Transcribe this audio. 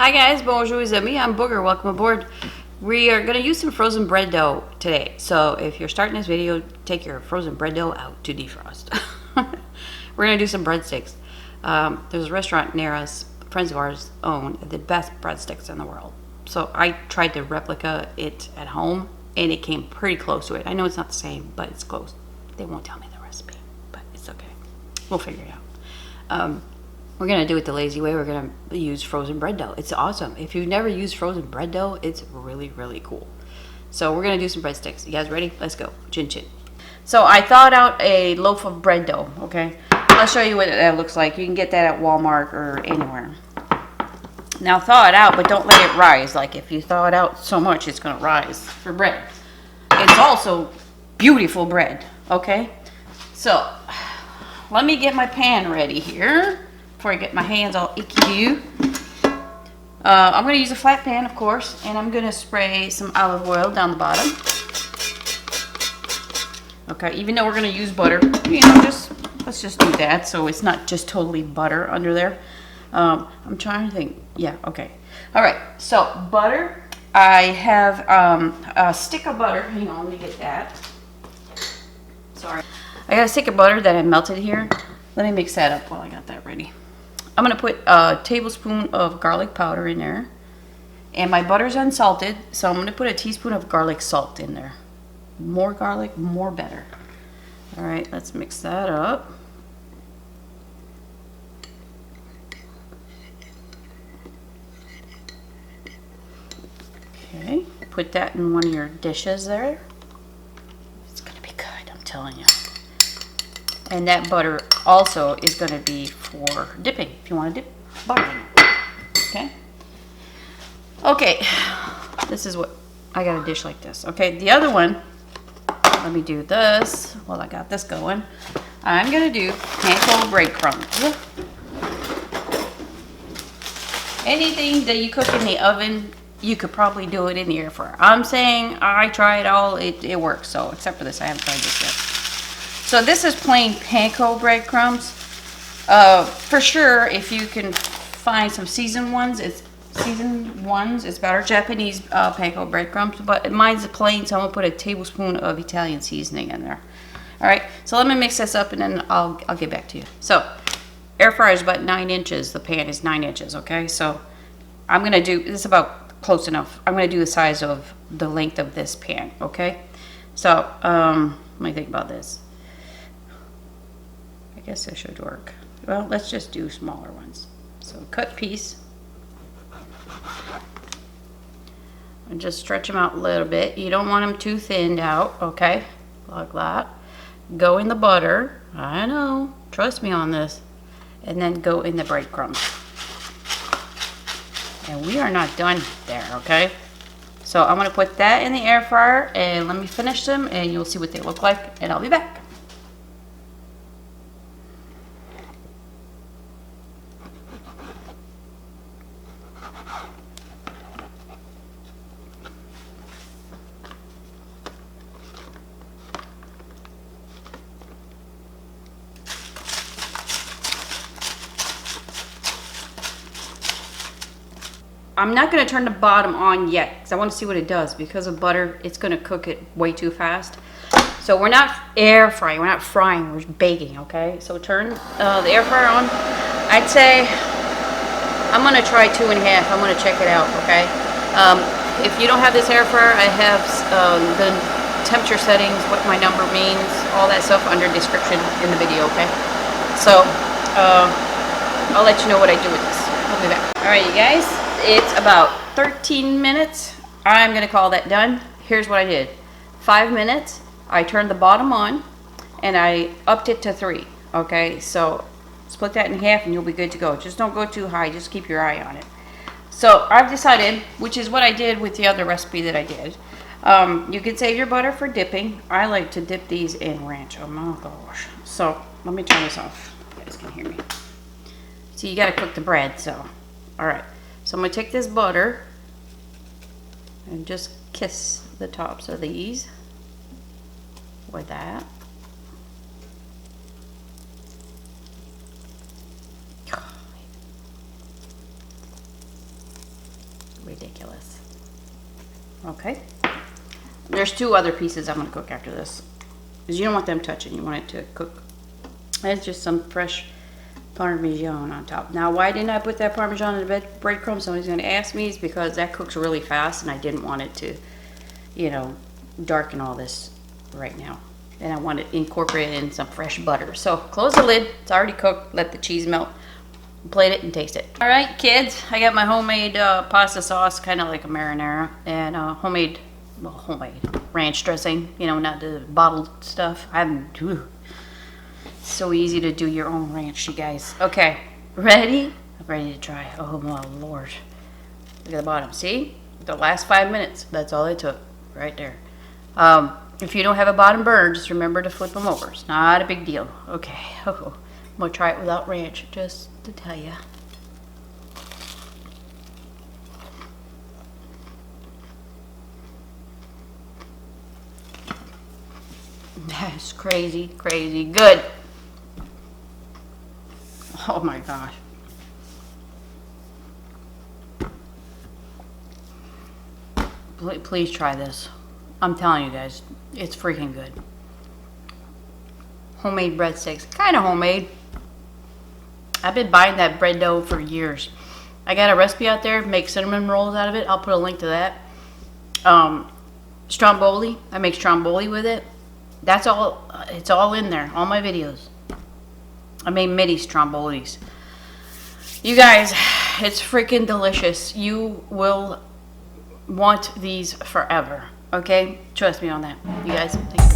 Hi guys, bonjour les amis, I'm Booger, welcome aboard. We are going to use some frozen bread dough today. So if you're starting this video, take your frozen bread dough out to defrost. We're going to do some breadsticks. There's a restaurant near us, friends of ours own the best breadsticks in the world. So I tried to replica it at home and it came pretty close to it. I know it's not the same, but it's close. They won't tell me the recipe, but it's okay. We'll figure it out. We're going to do it the lazy way. We're going to use frozen bread dough. It's awesome. If you've never used frozen bread dough, it's really, really cool. So we're going to do some breadsticks. You guys ready? Let's go. Chin chin. So I thawed out a loaf of bread dough, okay? I'll show you what that looks like. You can get that at Walmart or anywhere. Now thaw it out, but don't let it rise. Like if you thaw it out so much, it's going to rise for bread. It's also beautiful bread, okay? So let me get my pan ready here. Before I get my hands all icky. I'm going to use a flat pan, of course, and I'm going to spray some olive oil down the bottom. Okay, even though we're going to use butter, you know, let's just do that so it's not just totally butter under there. I'm trying to think. Yeah, okay. All right, so butter. I have a stick of butter. Hang on, let me get that. Sorry. I got a stick of butter that I melted here. Let me mix that up while I got that ready. I'm going to put a tablespoon of garlic powder in there. And my butter's unsalted, so I'm going to put a teaspoon of garlic salt in there. More garlic, more better. All right, let's mix that up. Okay, put that in one of your dishes there. It's going to be good, I'm telling you. And that butter also is going to be for dipping, if you want to dip butter in it. Okay? Okay, this is what, I got a dish like this. Okay, the other one, let me do this while I got this going. I'm going to do panko breadcrumbs. Anything that you cook in the oven, you could probably do it in the air fryer. I'm saying I try it all, it works. So, except for this, I haven't tried this yet. So this is plain panko breadcrumbs. For sure, if you can find some seasoned ones, it's better. Japanese panko breadcrumbs, but mine's plain, so I'm gonna put a tablespoon of Italian seasoning in there. All right, so let me mix this up, and then I'll get back to you. So air fryer is about 9 inches. The pan is 9 inches. Okay, so I'm gonna do this about close enough. I'm gonna do the size of the length of this pan. Okay, so let me think about this. I guess this should work. Well, let's just do smaller ones. So cut piece. And just stretch them out a little bit. You don't want them too thinned out, okay? Like that. Go in the butter. I know. Trust me on this. And then go in the breadcrumbs. And we are not done there, okay? So I'm going to put that in the air fryer and let me finish them and you'll see what they look like and I'll be back. I'm not going to turn the bottom on yet because I want to see what it does. Because of butter, it's going to cook it way too fast. So we're not air frying, we're not frying, we're baking, okay? So turn the air fryer on. I'd say I'm going to try 2.5. I'm going to check it out, okay? If you don't have this air fryer, I have the temperature settings, what my number means, all that stuff under description in the video, okay? So I'll let you know what I do with this. I'll be back. All right, you guys. It's about 13 minutes. I'm going to call that done. Here's what I did. 5 minutes. I turned the bottom on and I upped it to 3. Okay, so split that in half and you'll be good to go. Just don't go too high. Just keep your eye on it. So I've decided, which is what I did with the other recipe that I did. You can save your butter for dipping. I like to dip these in ranch. Oh my gosh. So let me turn this off. You guys can hear me. So you got to cook the bread. So, all right. So I'm going to take this butter and just kiss the tops of these with that. Ridiculous. Okay. There's 2 other pieces I'm gonna cook after this. Because you don't want them touching, you want it to cook. It's just some fresh Parmesan on top. Now, why didn't I put that Parmesan in the breadcrumbs? Somebody's gonna ask me. It's because that cooks really fast and I didn't want it to, you know, darken all this right now. And I want to incorporate it in some fresh butter. So close the lid, it's already cooked, let the cheese melt. Plate it and taste it. All right, kids, I got my homemade pasta sauce, kind of like a marinara, and homemade ranch dressing, you know, not the bottled stuff. So easy to do your own ranch, you guys. Okay, ready? I'm ready to try. Oh my Lord. Look at the bottom, see? The last 5 minutes, that's all it took, right there. If you don't have a bottom burner, just remember to flip them over. It's not a big deal. Okay, I'm gonna try it without ranch, just to tell you. That's crazy, crazy good. Oh my gosh. Please try this. I'm telling you guys, it's freaking good. Homemade breadsticks, kind of homemade. I've been buying that bread dough for years. I got a recipe out there, make cinnamon rolls out of it. I'll put a link to that. Stromboli, I make stromboli with it. That's all, it's all in there, all my videos. I made mini strombolis. You guys, it's freaking delicious. You will want these forever, okay? Trust me on that. You guys, thank you.